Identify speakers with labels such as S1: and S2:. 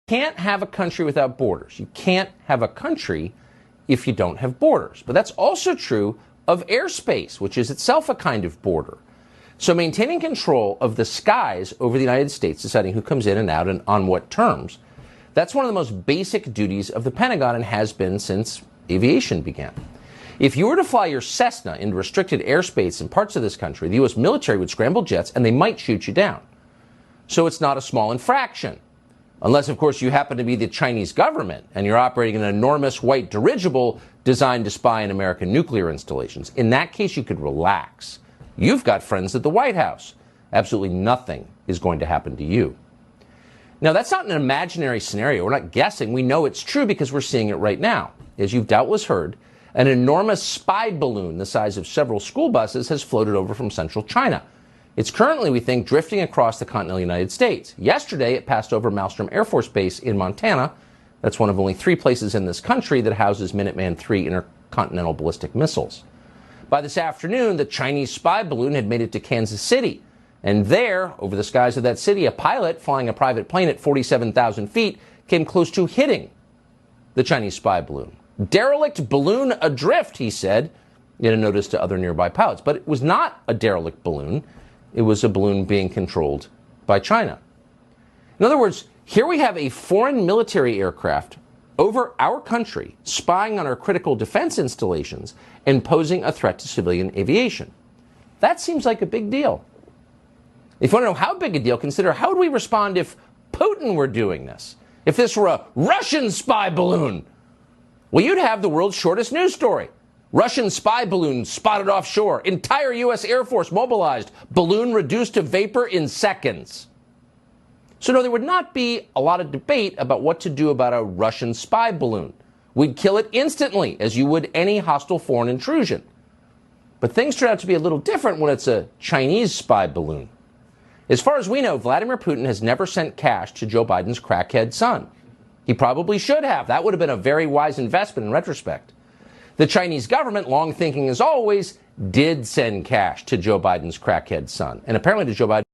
S1: can't have a country without borders. You can't have a country if you don't have borders. But that's also true of airspace, which is itself a kind of border. So maintaining control of the skies over the United States, deciding who comes in and out and on what terms, that's one of the most basic duties of the Pentagon and has been since aviation began. If you were to fly your Cessna into restricted airspace in parts of this country, the U.S. military would scramble jets and they might shoot you down. So it's not a small infraction. Unless, of course, you happen to be the Chinese government and you're operating an enormous white dirigible designed to spy on American nuclear installations. In that case, you could relax. You've got friends at the White House. Absolutely nothing is going to happen to you. Now, that's not an imaginary scenario. We're not guessing. We know it's true because we're seeing it right now. As you've doubtless heard, an enormous spy balloon the size of several school buses has floated over from central China. It's currently, we think, drifting across the continental United States. Yesterday, it passed over Malmstrom Air Force Base in Montana. That's one of only 3 places in this country that houses Minuteman III intercontinental ballistic missiles. By this afternoon, the Chinese spy balloon had made it to Kansas City. And there, over the skies of that city, a pilot flying a private plane at 47,000 feet came close to hitting the Chinese spy balloon. Derelict balloon adrift, he said, in a notice to other nearby pilots. But it was not a derelict balloon. It was a balloon being controlled by China. In other words, here we have a foreign military aircraft over our country, spying on our critical defense installations and posing a threat to civilian aviation. That seems like a big deal. If you want to know how big a deal, consider how would we respond if Putin were doing this? If this were a Russian spy balloon? Well, you'd have the world's shortest news story. Russian spy balloon spotted offshore. Entire U.S. Air Force mobilized. Balloon reduced to vapor in seconds. So no, there would not be a lot of debate about what to do about a Russian spy balloon. We'd kill it instantly, as you would any hostile foreign intrusion. But things turn out to be a little different when it's a Chinese spy balloon. As far as we know, Vladimir Putin has never sent cash to Joe Biden's crackhead son. He probably should have. That would have been a very wise investment in retrospect. The Chinese government, long thinking as always, did send cash to Joe Biden's crackhead son, and apparently to Joe Biden.